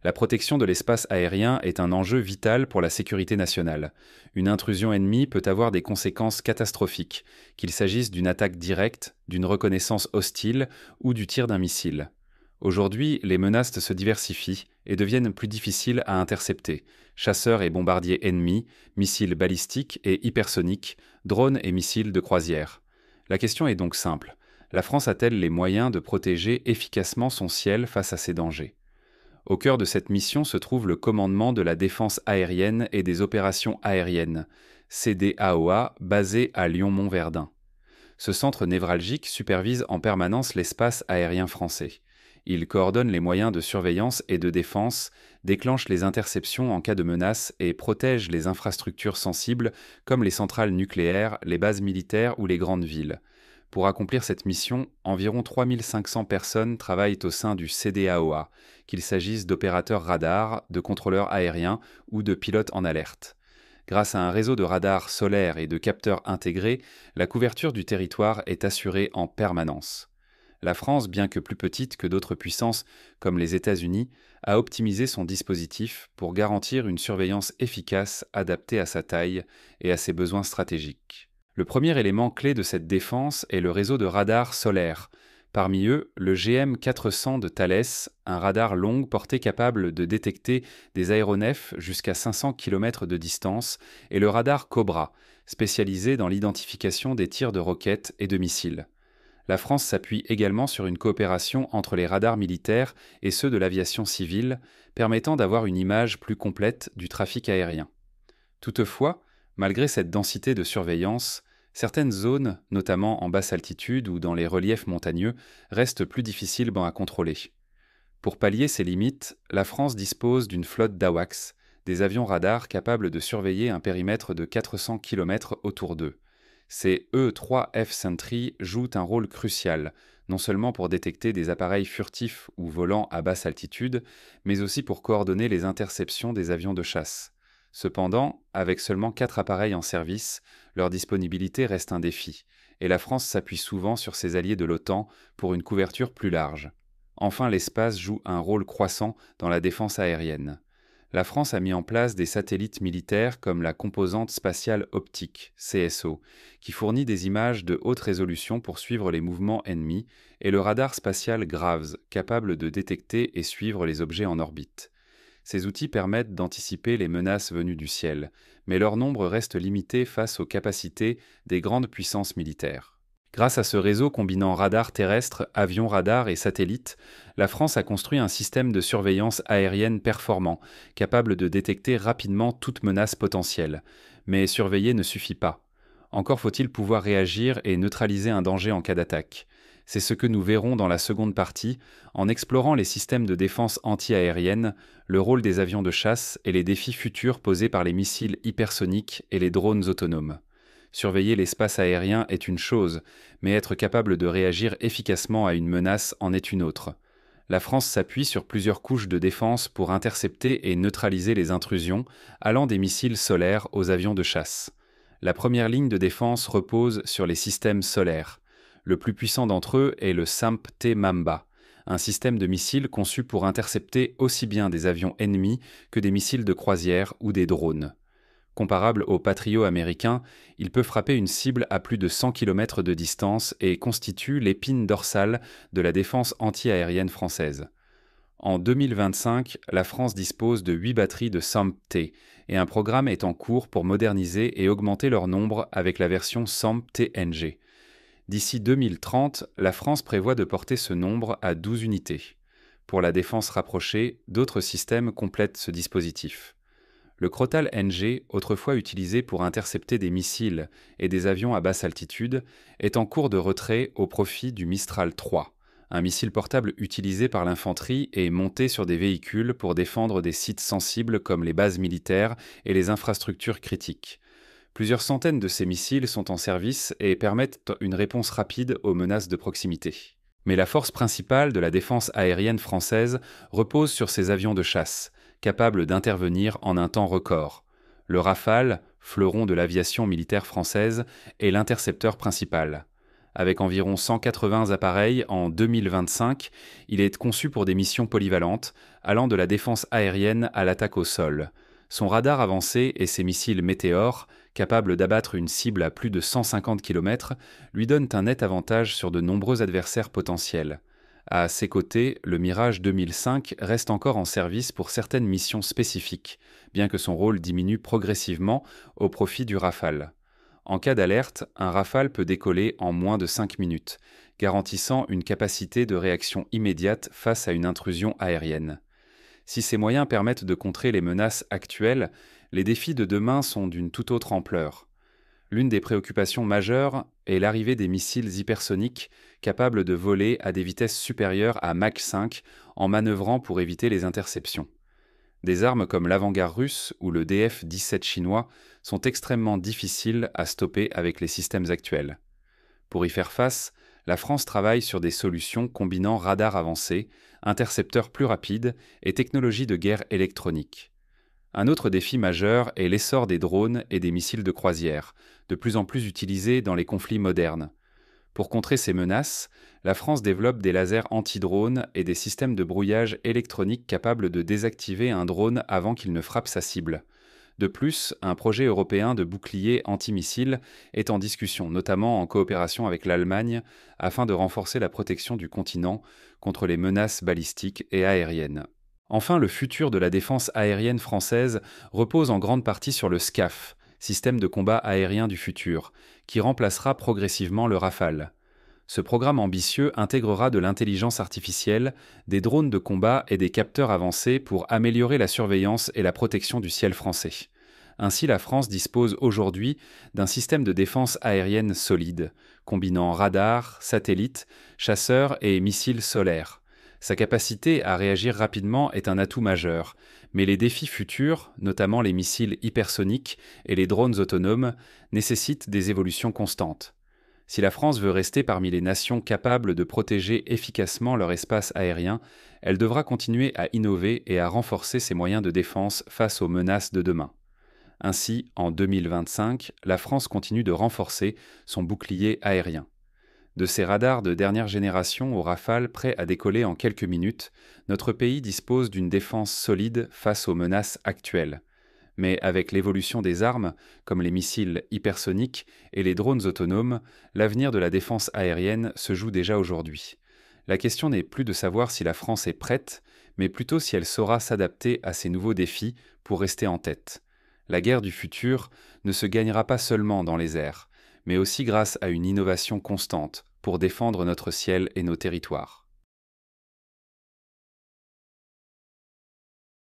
La protection de l'espace aérien est un enjeu vital pour la sécurité nationale. Une intrusion ennemie peut avoir des conséquences catastrophiques, qu'il s'agisse d'une attaque directe, d'une reconnaissance hostile ou du tir d'un missile. Aujourd'hui, les menaces se diversifient et deviennent plus difficiles à intercepter. Chasseurs et bombardiers ennemis, missiles balistiques et hypersoniques, drones et missiles de croisière. La question est donc simple. La France a-t-elle les moyens de protéger efficacement son ciel face à ces dangers ? Au cœur de cette mission se trouve le commandement de la défense aérienne et des opérations aériennes, CDAOA, basé à Lyon-Montverdun. Ce centre névralgique supervise en permanence l'espace aérien français. Il coordonne les moyens de surveillance et de défense, déclenche les interceptions en cas de menace et protège les infrastructures sensibles comme les centrales nucléaires, les bases militaires ou les grandes villes. Pour accomplir cette mission, environ 3500 personnes travaillent au sein du CDAOA, qu'il s'agisse d'opérateurs radars, de contrôleurs aériens ou de pilotes en alerte. Grâce à un réseau de radars solaires et de capteurs intégrés, la couverture du territoire est assurée en permanence. La France, bien que plus petite que d'autres puissances comme les États-Unis, a optimisé son dispositif pour garantir une surveillance efficace adaptée à sa taille et à ses besoins stratégiques. Le premier élément clé de cette défense est le réseau de radars solaires. Parmi eux, le GM400 de Thales, un radar longue portée capable de détecter des aéronefs jusqu'à 500 km de distance, et le radar Cobra, spécialisé dans l'identification des tirs de roquettes et de missiles. La France s'appuie également sur une coopération entre les radars militaires et ceux de l'aviation civile, permettant d'avoir une image plus complète du trafic aérien. Toutefois, malgré cette densité de surveillance, certaines zones, notamment en basse altitude ou dans les reliefs montagneux, restent plus difficiles à contrôler. Pour pallier ces limites, la France dispose d'une flotte d'AWACS, des avions radars capables de surveiller un périmètre de 400 km autour d'eux. Ces E-3F Sentry jouent un rôle crucial, non seulement pour détecter des appareils furtifs ou volants à basse altitude, mais aussi pour coordonner les interceptions des avions de chasse. Cependant, avec seulement 4 appareils en service, leur disponibilité reste un défi, et la France s'appuie souvent sur ses alliés de l'OTAN pour une couverture plus large. Enfin, l'espace joue un rôle croissant dans la défense aérienne. La France a mis en place des satellites militaires comme la composante spatiale optique, CSO, qui fournit des images de haute résolution pour suivre les mouvements ennemis, et le radar spatial Graves, capable de détecter et suivre les objets en orbite. Ces outils permettent d'anticiper les menaces venues du ciel, mais leur nombre reste limité face aux capacités des grandes puissances militaires. Grâce à ce réseau combinant radars terrestres, avions radars et satellites, la France a construit un système de surveillance aérienne performant, capable de détecter rapidement toute menace potentielle. Mais surveiller ne suffit pas. Encore faut-il pouvoir réagir et neutraliser un danger en cas d'attaque. C'est ce que nous verrons dans la seconde partie, en explorant les systèmes de défense anti-aérienne, le rôle des avions de chasse et les défis futurs posés par les missiles hypersoniques et les drones autonomes. Surveiller l'espace aérien est une chose, mais être capable de réagir efficacement à une menace en est une autre. La France s'appuie sur plusieurs couches de défense pour intercepter et neutraliser les intrusions, allant des missiles solaires aux avions de chasse. La première ligne de défense repose sur les systèmes solaires. Le plus puissant d'entre eux est le SAMP-T Mamba, un système de missiles conçu pour intercepter aussi bien des avions ennemis que des missiles de croisière ou des drones. Comparable au Patriot américain, il peut frapper une cible à plus de 100 km de distance et constitue l'épine dorsale de la défense anti-aérienne française. En 2025, la France dispose de 8 batteries de SAMP-T et un programme est en cours pour moderniser et augmenter leur nombre avec la version SAMP-TNG. D'ici 2030, la France prévoit de porter ce nombre à 12 unités. Pour la défense rapprochée, d'autres systèmes complètent ce dispositif. Le Crotale NG, autrefois utilisé pour intercepter des missiles et des avions à basse altitude, est en cours de retrait au profit du Mistral 3, un missile portable utilisé par l'infanterie et monté sur des véhicules pour défendre des sites sensibles comme les bases militaires et les infrastructures critiques. Plusieurs centaines de ces missiles sont en service et permettent une réponse rapide aux menaces de proximité. Mais la force principale de la défense aérienne française repose sur ces avions de chasse, capables d'intervenir en un temps record. Le Rafale, fleuron de l'aviation militaire française, est l'intercepteur principal. Avec environ 180 appareils en 2025, il est conçu pour des missions polyvalentes, allant de la défense aérienne à l'attaque au sol. Son radar avancé et ses missiles Météor, capables d'abattre une cible à plus de 150 km, lui donnent un net avantage sur de nombreux adversaires potentiels. À ses côtés, le Mirage 2005 reste encore en service pour certaines missions spécifiques, bien que son rôle diminue progressivement au profit du Rafale. En cas d'alerte, un Rafale peut décoller en moins de 5 minutes, garantissant une capacité de réaction immédiate face à une intrusion aérienne. Si ces moyens permettent de contrer les menaces actuelles, les défis de demain sont d'une toute autre ampleur. L'une des préoccupations majeures est l'arrivée des missiles hypersoniques capables de voler à des vitesses supérieures à Mach 5 en manœuvrant pour éviter les interceptions. Des armes comme l'avant-garde russe ou le DF-17 chinois sont extrêmement difficiles à stopper avec les systèmes actuels. Pour y faire face, la France travaille sur des solutions combinant radars avancés, intercepteurs plus rapides et technologies de guerre électronique. Un autre défi majeur est l'essor des drones et des missiles de croisière, de plus en plus utilisés dans les conflits modernes. Pour contrer ces menaces, la France développe des lasers anti-drones et des systèmes de brouillage électronique capables de désactiver un drone avant qu'il ne frappe sa cible. De plus, un projet européen de bouclier antimissile est en discussion, notamment en coopération avec l'Allemagne, afin de renforcer la protection du continent contre les menaces balistiques et aériennes. Enfin, le futur de la défense aérienne française repose en grande partie sur le SCAF, système de combat aérien du futur, qui remplacera progressivement le Rafale. Ce programme ambitieux intégrera de l'intelligence artificielle, des drones de combat et des capteurs avancés pour améliorer la surveillance et la protection du ciel français. Ainsi, la France dispose aujourd'hui d'un système de défense aérienne solide, combinant radars, satellites, chasseurs et missiles solaires. Sa capacité à réagir rapidement est un atout majeur, mais les défis futurs, notamment les missiles hypersoniques et les drones autonomes, nécessitent des évolutions constantes. Si la France veut rester parmi les nations capables de protéger efficacement leur espace aérien, elle devra continuer à innover et à renforcer ses moyens de défense face aux menaces de demain. Ainsi, en 2025, la France continue de renforcer son bouclier aérien. De ces radars de dernière génération aux Rafales prêts à décoller en quelques minutes, notre pays dispose d'une défense solide face aux menaces actuelles. Mais avec l'évolution des armes, comme les missiles hypersoniques et les drones autonomes, l'avenir de la défense aérienne se joue déjà aujourd'hui. La question n'est plus de savoir si la France est prête, mais plutôt si elle saura s'adapter à ces nouveaux défis pour rester en tête. La guerre du futur ne se gagnera pas seulement dans les airs, mais aussi grâce à une innovation constante pour défendre notre ciel et nos territoires.